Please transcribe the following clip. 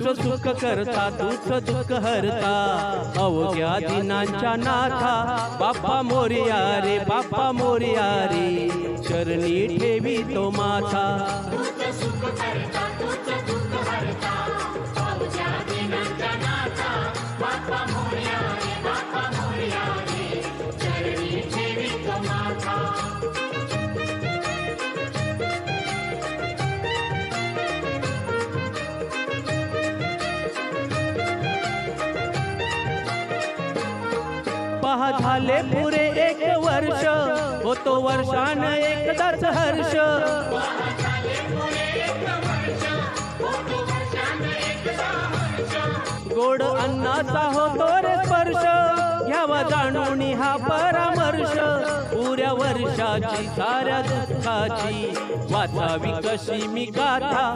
तूच सुख करता तूच दुःख हरता अवघ्या दिनांच्या नाथा बाप्पा मोरया रे बाप्पा मोरया रे चरणी ठेवी तो माथा पहा झाले पुरे एक वर्ष होतो वर्षान एकदाच हर्ष गोड अन्नाचा होतो रे स्पर्श घ्यावा जाणून हा परामर्श पुऱ्या वर्षाची साऱ्या दुःखाची वाचावी कशी मी गाथा